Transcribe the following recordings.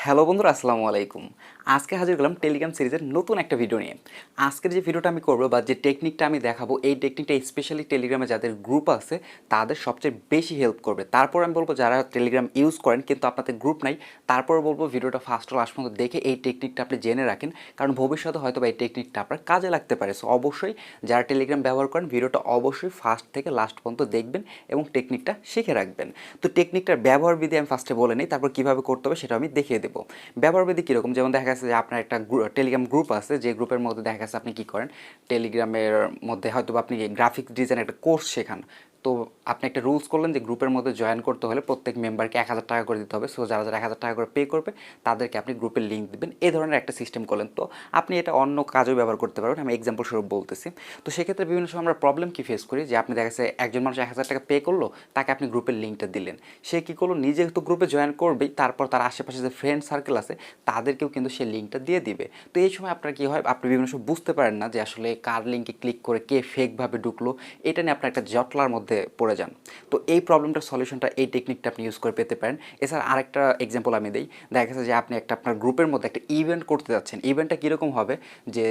Hello বন্ধুরা, আসসালামু আলাইকুম। আজকে হাজির হলাম টেলিগ্রাম সিরিজের নতুন একটা ভিডিও নিয়ে। আজকের যে ভিডিওটা আমি করবো বা যে টেকনিকটা আমি দেখাবো, এই টেকনিকটা স্পেশালি টেলিগ্রামে যাদের গ্রুপ আছে তাদের সবচেয়ে বেশি হেল্প করবে। তারপর আমি বলবো যারা টেলিগ্রাম ইউজ করেন কিন্তু আপনাদের গ্রুপ নাই, তারপর বলবো ভিডিওটা ফার্স্ট লাস্ট পর্যন্ত দেখে এই টেকনিকটা আপনি জেনে রাখেন, কারণ ভবিষ্যতে হয়তো বা এই টেকনিকটা আপনার কাজে লাগতে পারে। সো অবশ্যই যারা টেলিগ্রাম ব্যবহার করেন ভিডিওটা অবশ্যই ফার্স্ট থেকে লাস্ট পর্যন্ত দেখবেন এবং টেকনিকটা শিখে রাখবেন। তো টেকনিকটার ব্যবহার বিধি আমি ফার্স্টে বলে নিই, তারপর কীভাবে করতে হবে সেটা আমি দেখিয়ে দেবো। ব্যবহারবিধি কীরকম, যেমন দেখা গেছে যে আপনার একটা টেলিগ্রাম গ্রুপ আছে, যে গ্রুপের মধ্যে দেখা গেছে আপনি কী করেন, টেলিগ্রামের মধ্যে হয়তো আপনি গ্রাফিক্স ডিজাইন একটা কোর্স শেখান। তো আপনি একটা রুলস করলেন যে গ্রুপের মধ্যে জয়েন করতে হলে প্রত্যেক মেম্বারকে 1,000 টাকা করে দিতে হবে। সো যারা যারা 1,000 টাকা করে পে করবে তাদেরকে আপনি গ্রুপের লিঙ্ক দেবেন, এই ধরনের একটা সিস্টেম করলেন। তো আপনি এটা অন্য কাজেও ব্যবহার করতে পারবেন, আমি এক্সাম্পল স্বরূপ বলতেছি। তো সেক্ষেত্রে বিভিন্ন সময় আমরা প্রবলেম কী ফেস করি, যে আপনি দেখা গেছে একজন মানুষ 1,000 টাকা পে করলো, তাকে আপনি গ্রুপের লিঙ্কটা দিলেন, সে কী করলো, নিজে তো গ্রুপে জয়েন করবেই, তারপর তার আশেপাশে যে ফ্রেন্ড সার্কেল আছে তাদেরকেও কিন্তু সে লিঙ্কটা দিয়ে দিবে। তো এই সময় আপনার কী হয়, আপনি বিভিন্ন সময় বুঝতে পারেন না যে আসলে কার লিঙ্কে ক্লিক করে কে ফেকভাবে ঢুকলো, এটা নিয়ে আপনার একটা জটলার মধ্যে পড়ে যান। তো এই প্রবলেমটার সলিউশনটা এই টেকনিকটা আপনি ইউজ করে পেতে পারেন। এছাড়া আরেকটা এক্সাম্পল আমি দিই, দেখা গেছে যে আপনি একটা আপনার গ্রুপের মধ্যে একটা ইভেন্ট করতে যাচ্ছেন। ইভেন্টটা কীরকম হবে, যে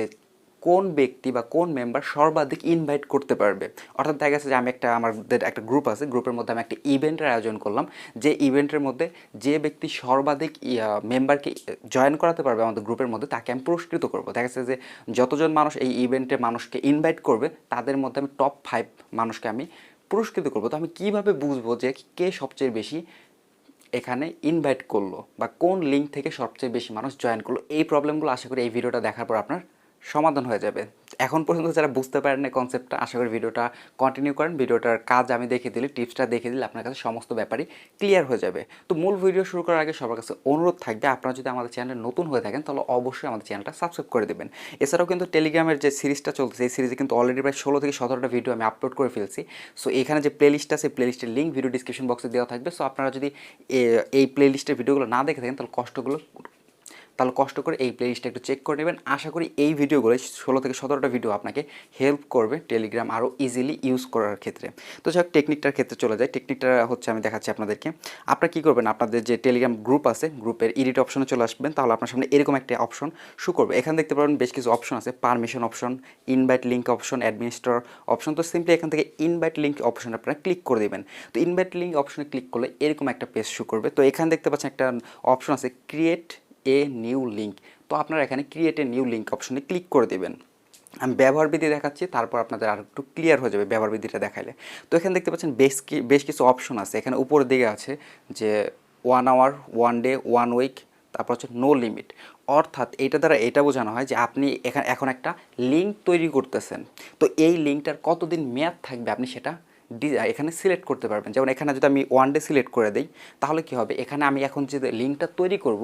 কোন ব্যক্তি বা কোন মেম্বার সর্বাধিক ইনভাইট করতে পারবে। অর্থাৎ দেখা গেছে যে আমি আমাদের একটা গ্রুপ আছে, গ্রুপের মধ্যে আমি একটা ইভেন্টের আয়োজন করলাম, যে ইভেন্টের মধ্যে যে ব্যক্তি সর্বাধিক মেম্বারকে জয়েন করাতে পারবে আমাদের গ্রুপের মধ্যে, তাকে আমি পুরস্কৃত করবো। দেখা গেছে যে যতজন মানুষ এই ইভেন্টে মানুষকে ইনভাইট করবে তাদের মধ্যে আমি টপ 5 মানুষকে আমি পুরস্কৃত করবো। তো আমি কীভাবে বুঝবো যে কে সবচেয়ে বেশি এখানে ইনভাইট করলো বা কোন লিঙ্ক থেকে সবচেয়ে বেশি মানুষ জয়েন করলো? এই প্রবলেমগুলো আশা করি এই ভিডিওটা দেখার পর আপনার সমাধান হয়ে যাবে। এখন পর্যন্ত যারা বুঝতে পারেন না কনসেপ্টটা, আশা করি ভিডিওটা কন্টিনিউ করেন। ভিডিওটার কাজ আমি দেখিয়ে দিলে, টিপসটা দেখিয়ে দিলে আপনার কাছে সমস্ত ব্যাপারই ক্লিয়ার হয়ে যাবে। তো মূল ভিডিও শুরু করার আগে সবার কাছে অনুরোধ থাকবে, আপনারা যদি আমাদের চ্যানেলে নতুন হয়ে থাকেন তাহলে অবশ্যই আমাদের চ্যানেলটা সাবস্ক্রাইব করে দেবেন। এছাড়াও কিন্তু টেলিগ্রামের যে সিরিজটা চলছে, এই সিরিজে কিন্তু অলরেডি প্রায় 16 থেকে 17টা ভিডিও আমি আপলোড করে ফেলছি। সো এখানে যে প্লেলিস্ট আছে, প্লেলিস্টের লিঙ্ক ভিডিও ডিসক্রিপশন বক্সে দেওয়া থাকবে। সো আপনারা যদি এই প্লেলিস্টের ভিডিওগুলো না দেখে থাকেন তাহলে কষ্ট করে এই প্লেলিস্টটা একটু চেক করে নেবেন। আশা করি এই ভিডিওগুলো 16 থেকে 17টা ভিডিও আপনাকে হেল্প করবে টেলিগ্রাম আরও ইজিলি ইউজ করার ক্ষেত্রে। তো যাই হোক, টেকনিকটার ক্ষেত্রে চলে যায়। টেকনিকটা হচ্ছে আমি দেখাচ্ছি আপনাদেরকে। আপনারা কী করবেন, আপনাদের যে টেলিগ্রাম গ্রুপ আছে, গ্রুপের এডিট অপশনে চলে আসবেন। তাহলে আপনার সামনে এরকম একটা অপশন শো করবে। এখানে দেখতে পাবেন বেশ কিছু অপশন আছে, permission option, invite link option, administrator option. তো সিম্পলি এখান থেকে ইনভাইট লিঙ্ক অপশন আপনারা ক্লিক করে দেবেন। তো ইনভাইট লিঙ্ক অপশনে ক্লিক করলে এরকম একটা পেজ শো করবে। তো এখানে দেখতে পাচ্ছেন একটা অপশন আছে, ক্রিয়েট এ নিউ লিঙ্ক। তো আপনারা এখানে ক্রিয়েট এ নিউ লিঙ্ক অপশনে ক্লিক করে দেবেন। আমি ব্যবহার বিধি দেখাচ্ছি, তারপর আপনাদের আর একটু ক্লিয়ার হয়ে যাবে ব্যবহার বিধিটা দেখাইলে। তো এখানে দেখতে পাচ্ছেন বেশ কিছু অপশন আছে। এখানে উপরের দিকে আছে যে 1 আওয়ার, 1 ডে, 1 উইক, তারপর হচ্ছে নো লিমিট। অর্থাৎ এটা দ্বারা এটা বোঝানো হয় যে আপনি এখন একটা লিঙ্ক তৈরি করতেছেন। তো এই লিঙ্কটার কতদিন মেয়াদ থাকবে আপনি সেটা এখানে সিলেক্ট করতে পারবেন। যেমন এখানে যদি আমি 1 ডে সিলেক্ট করে দিই, তাহলে কী হবে, এখানে আমি এখন যে লিঙ্কটা তৈরি করব,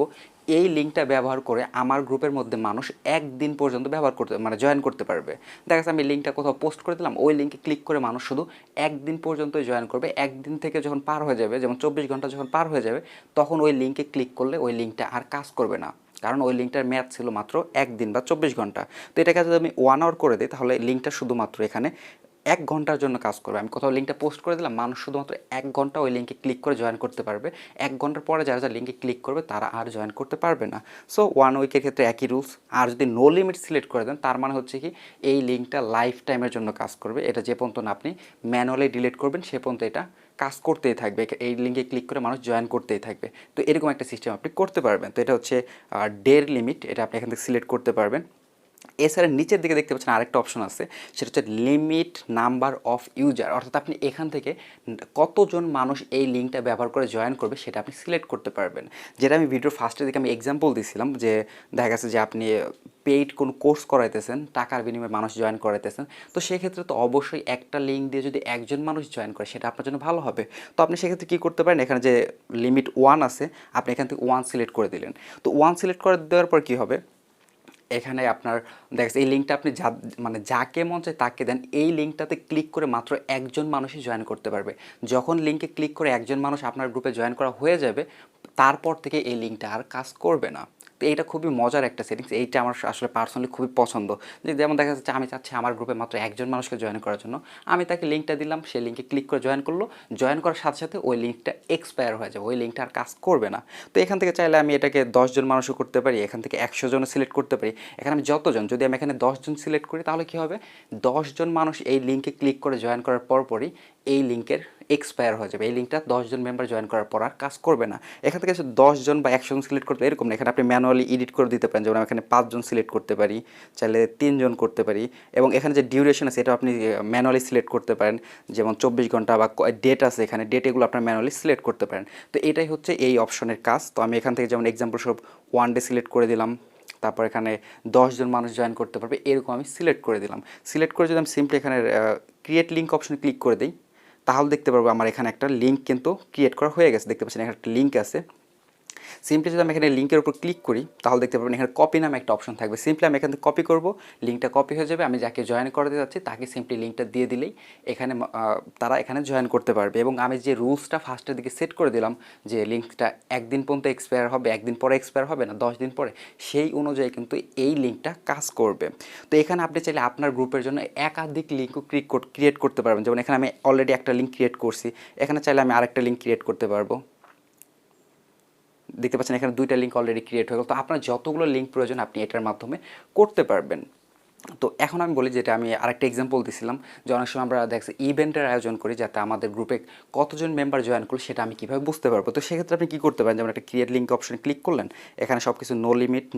এই লিঙ্কটা ব্যবহার করে আমার গ্রুপের মধ্যে মানুষ একদিন পর্যন্ত ব্যবহার করতে জয়েন করতে পারবে। দেখা যাচ্ছে আমি লিঙ্কটা কোথাও পোস্ট করে দিলাম, ওই লিঙ্কে ক্লিক করে মানুষ শুধু একদিন পর্যন্তই জয়েন করবে। একদিন থেকে যখন পার হয়ে যাবে, যেমন 24 ঘন্টা যখন পার হয়ে যাবে, তখন ওই লিঙ্কে ক্লিক করলে ওই লিঙ্কটা আর কাজ করবে না, কারণ ওই লিঙ্কটার মেয়াদ ছিল মাত্র একদিন বা 24 ঘন্টা। তো এটাকে যদি আমি 1 আওয়ার করে দিই, তাহলে লিঙ্কটা শুধুমাত্র এখানে 1 ঘন্টার জন্য কাজ করবে। আমি কোথাও লিঙ্কটা পোস্ট করে দিলাম, মানুষ শুধুমাত্র 1 ঘন্টা ওই লিঙ্কে ক্লিক করে জয়েন করতে পারবে। 1 ঘন্টার পরে যারা যারা লিঙ্কে ক্লিক করবে তারা আর জয়েন করতে পারবে না। সো 1 উইকের ক্ষেত্রে একই রুলস। আর যদি নো লিমিট সিলেক্ট করে দেন, তার মানে হচ্ছে কি এই লিঙ্কটা লাইফ টাইমের জন্য কাজ করবে। এটা যে পর্যন্ত না আপনি ম্যানুয়ালি ডিলিট করবেন সে পর্যন্ত এটা কাজ করতেই থাকবে। এই লিঙ্কে ক্লিক করে মানুষ জয়েন করতেই থাকবে। তো এরকম একটা সিস্টেম আপনি করতে পারবেন। তো এটা হচ্ছে ডের লিমিট, এটা আপনি এখান থেকে সিলেক্ট করতে পারবেন। এছাড়া নিচের দিকে দেখতে পাচ্ছেন আরেকটা অপশন আছে, সেটা হচ্ছে লিমিট নাম্বার অফ ইউজার। অর্থাৎ আপনি এখান থেকে কতজন মানুষ এই লিঙ্কটা ব্যবহার করে জয়েন করবে সেটা আপনি সিলেক্ট করতে পারবেন। যেটা আমি ভিডিওর ফার্স্টের দিকে আমি এক্সাম্পল দিয়েছিলাম, যে দেখা গেছে যে আপনি পেইড কোনো কোর্স করাইতেছেন, টাকার বিনিময়ে মানুষ জয়েন করাইতেছেন। তো সেক্ষেত্রে তো অবশ্যই একটা লিঙ্ক দিয়ে যদি একজন মানুষ জয়েন করে সেটা আপনার জন্য ভালো হবে। তো আপনি সেক্ষেত্রে কী করতে পারেন, এখানে যে লিমিট 1 আছে, আপনি এখান থেকে 1 সিলেক্ট করে দিলেন। তো 1 সিলেক্ট করে দেওয়ার পর কী হবে, এখানে আপনার দেখেন এই লিঙ্কটা আপনি যাকে মন চায় তাকে দেন, এই লিঙ্কটাতে ক্লিক করে মাত্র একজন মানুষই জয়েন করতে পারবে। যখন লিঙ্কে ক্লিক করে একজন মানুষ আপনার গ্রুপে জয়েন করা হয়ে যাবে, তারপর থেকে এই লিঙ্কটা আর কাজ করবে না। তো এইটা খুবই মজার একটা সেটিংস, এইটা আমার আসলে পার্সোনালি খুবই পছন্দ। যে যেমন দেখা যাচ্ছে আমি চাচ্ছি আমার গ্রুপে মাত্র একজন মানুষকে জয়েন করার জন্য, আমি তাকে লিঙ্কটা দিলাম, সেই লিঙ্কে ক্লিক করে জয়েন করলো, জয়েন করার সাথে সাথে ওই লিঙ্কটা এক্সপায়ার হয়ে যাবে, ওই লিঙ্কটা আর কাজ করবে না। তো এখান থেকে চাইলে আমি এটাকে 10 জন মানুষও করতে পারি, এখান থেকে 100 জনও সিলেক্ট করতে পারি। এখানে আমি যতজন, যদি আমি এখানে 10 জন সিলেক্ট করি তাহলে কী হবে, 10 জন মানুষ এই লিঙ্কে ক্লিক করে জয়েন করার পরপরই এই লিঙ্কের এক্সপায়ার হয়ে যাবে, এই লিঙ্কটা 10 জন মেম্বার জয়েন করার পর আর কাজ করবে না। এখান থেকে 10 জন বা 100 জন সিলেক্ট করতে এরকম না, এখানে আপনি ম্যানুয়ালি এডিট করে দিতে পারেন, যেমন আমি এখানে 5 জন সিলেক্ট করতে পারি, চাইলে 3 জন করতে পারি, এবং এখানে যে ডিউরেশন আছে এটা আপনি ম্যানুয়ালি সিলেক্ট করতে পারেন, যেমন 24 ঘন্টা বা ডেট আছে, এখানে ডেট এগুলো আপনার ম্যানুয়ালি সিলেক্ট করতে পারেন। তো এটাই হচ্ছে এই অপশনের কাজ। তো আমি এখান থেকে যেমন এক্সাম্পল সব 1 ডে সিলেক্ট করে দিলাম, তারপর এখানে 10 জন মানুষ জয়েন করতে পারবে এরকম আমি সিলেক্ট করে দিলাম। সিলেক্ট করে যদি আমি সিম্পলি এখানে ক্রিয়েট লিঙ্ক অপশনে ক্লিক করে দিই, তাহলে দেখতে পারবো আমার এখানে একটা লিঙ্ক কিন্তু ক্রিয়েট করা হয়ে গেছে। দেখতে পাচ্ছেন এখানে একটা লিঙ্ক আছে। সিম্পলি যদি আমি এখানে লিঙ্কের উপর ক্লিক করি তাহলে দেখতে পাবেন এখানে কপি নামে একটা অপশন থাকবে। সিম্পলি আমি এখান থেকে কপি করব, লিঙ্কটা কপি হয়ে যাবে। আমি যাকে জয়েন করতে যাচ্ছি তাকে সিম্পলি লিঙ্কটা দিয়ে দিলেই এখানে তারা এখানে জয়েন করতে পারবে। এবং আমি যে রুলসটা ফার্স্টের দিকে সেট করে দিলাম যে লিঙ্কটা একদিন পর্যন্ত এক্সপায়ার হবে, একদিন পরে এক্সপায়ার হবে না, 10 দিন পরে, সেই অনুযায়ী কিন্তু এই লিঙ্কটা কাজ করবে। তো এখানে আপনি চাইলে আপনার গ্রুপের জন্য একাধিক লিঙ্কও ক্রিয়েট করতে পারবেন। যেমন এখানে আমি অলরেডি একটা লিঙ্ক ক্রিয়েট করছি, এখানে চাইলে আমি আরেকটা লিঙ্ক ক্রিয়েট করতে পারবো। দেখতে পাচ্ছেন এখানে 2টা লিঙ্ক অলরেডি ক্রিয়েট হয়ে গেল। তো আপনার যতগুলো লিঙ্ক প্রয়োজন আপনি এটার মাধ্যমে করতে পারবেন। তো এখন আমি বলি, যেটা আমি আরেকটা এক্সাম্পল দিছিলাম, যে অনেক সময় আমরা দেখছি ইভেন্টের আয়োজন করি যাতে আমাদের গ্রুপে কতজন মেম্বার জয়েন করলো সেটা আমি কীভাবে বুঝতে পারবো। তো সেক্ষেত্রে আপনি কী করতে পারেন, যেমন একটা ক্রিয়েট লিঙ্ক অপশনে ক্লিক করলেন, এখানে সব কিছু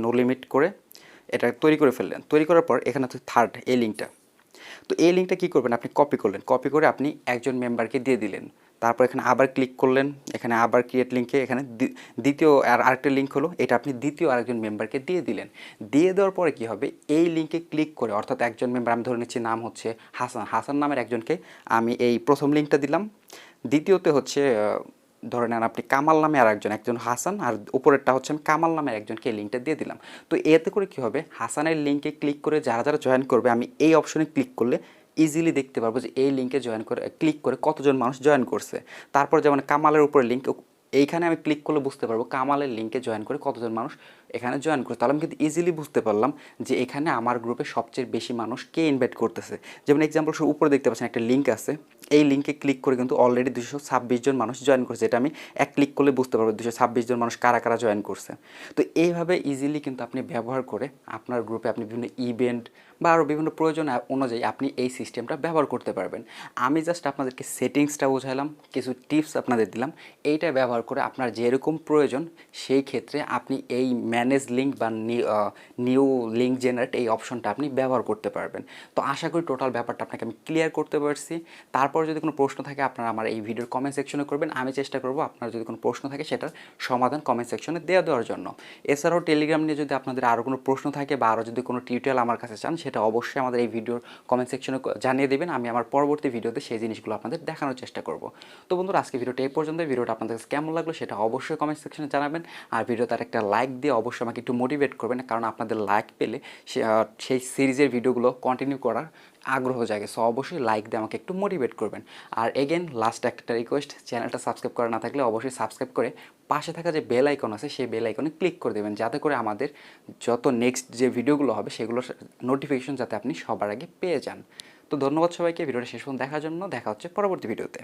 নো লিমিট করে এটা তৈরি করে ফেললেন। তৈরি করার পর এখানে হচ্ছে থার্ড এই লিঙ্কটা। তো এই লিঙ্কটা কী করবেন, আপনি কপি করলেন, কপি করে আপনি একজন মেম্বারকে দিয়ে দিলেন। তারপর এখানে আবার ক্লিক করলেন, এখানে আবার ক্রিয়েট লিঙ্কে এখানে দ্বিতীয় আরেকটা লিঙ্ক হলো, এটা আপনি দ্বিতীয় আরেকজন মেম্বারকে দিয়ে দিলেন। দিয়ে দেওয়ার পরে কী হবে, এই লিঙ্কে ক্লিক করে, অর্থাৎ একজন মেম্বার আমি ধরে নিচ্ছি নাম হচ্ছে হাসান নামের একজনকে আমি এই প্রথম লিঙ্কটা দিলাম। দ্বিতীয়তে হচ্ছে ধরে নেন আপনি কামাল নামে একজন হাসান, আর উপরেরটা হচ্ছে আমি কামাল নামের একজনকে এই লিঙ্কটা দিয়ে দিলাম। তো এতে করে কী হবে, হাসানের লিঙ্কে ক্লিক করে যারা যারা জয়েন করবে আমি এই অপশনে ক্লিক করলে ইজিলি দেখতে পারবো যে এই লিঙ্কে ক্লিক করে কতজন মানুষ জয়েন করছে। তারপর যেমন কামালের উপরে লিঙ্ক, এইখানে আমি ক্লিক করলে বুঝতে পারবো কামালের লিঙ্কে জয়েন করে কতজন মানুষ এখানে জয়েন করছে। তাহলে আমি কিন্তু ইজিলি বুঝতে পারলাম যে এখানে আমার গ্রুপে সবচেয়ে বেশি মানুষ কে ইনভাইট করতেছে। যেমন এক্সাম্পল উপরে দেখতে পাচ্ছেন একটা লিঙ্ক আছে, এই লিঙ্কে ক্লিক করে কিন্তু অলরেডি 226 জন মানুষ জয়েন করছে। এটা আমি এক ক্লিক করলে বুঝতে পারবো 226 জন মানুষ কারা কারা জয়েন করছে। তো এইভাবে ইজিলি কিন্তু আপনি ব্যবহার করে আপনার গ্রুপে আপনি বিভিন্ন ইভেন্ট বা আরও বিভিন্ন প্রয়োজন অনুযায়ী আপনি এই সিস্টেমটা ব্যবহার করতে পারবেন। আমি জাস্ট আপনাদেরকে সেটিংসটা বোঝালাম, কিছু টিপস আপনাদের দিলাম, এইটা ব্যবহার করে আপনার যেরকম প্রয়োজন সেই ক্ষেত্রে আপনি এই ম্যানেজ লিঙ্ক বা নিউ লিঙ্ক জেনারেট এই অপশনটা আপনি ব্যবহার করতে পারবেন। তো আশা করি টোটাল ব্যাপারটা আপনাকে আমি ক্লিয়ার করতে পারছি। তারপর যদি কোনো প্রশ্ন থাকে আপনারা আমার এই ভিডিওর কমেন্ট সেকশনে করবেন, আমি চেষ্টা করব আপনার যদি কোনো প্রশ্ন থাকে সেটার সমাধান কমেন্ট সেকশনে দেওয়ার জন্য। এছাড়াও টেলিগ্রাম নিয়ে যদি আপনাদের আরও কোনো প্রশ্ন থাকে বা আরও যদি কোনো টিউটোরিয়াল আমার কাছে চান সেটা অবশ্যই আমাদের এই ভিডিওর কমেন্ট সেকশনে জানিয়ে দেবেন। আমি আমার পরবর্তী ভিডিওতে সেই জিনিসগুলো আপনাদের দেখানোর চেষ্টা করব। তো বন্ধুরা, আজকে ভিডিওটা এই পর্যন্ত। ভিডিওটা আপনাদের কাছে কেমন লাগলো সেটা অবশ্যই কমেন্ট সেকশনে জানাবেন। আর ভিডিওতে একটা লাইক দিয়ে অবশ্যই আমাকে একটু মোটিভেট করবেন, কারণ আপনাদের লাইক পেলে সেই সিরিজের ভিডিওগুলো কন্টিনিউ করার আগ্রহ জাগে। সো অবশ্যই লাইক দিয়ে আমাকে একটু মোটিভেট করবেন। আর এগেন লাস্ট একটা রিকোয়েস্ট, চ্যানেলটা সাবস্ক্রাইব করা না থাকলে অবশ্যই সাবস্ক্রাইব করে পাশে থাকা যে বেল আইকন আছে সেই বেল আইকনে ক্লিক করে দেবেন, যাতে করে আমাদের যত নেক্সট যে ভিডিওগুলো হবে সেগুলোর নোটিফিকেশন যাতে আপনি সবার আগে পেয়ে যান। তো ধন্যবাদ সবাইকে ভিডিওটা শেষ পর্যন্ত দেখার জন্য। দেখা হচ্ছে পরবর্তী ভিডিওতে।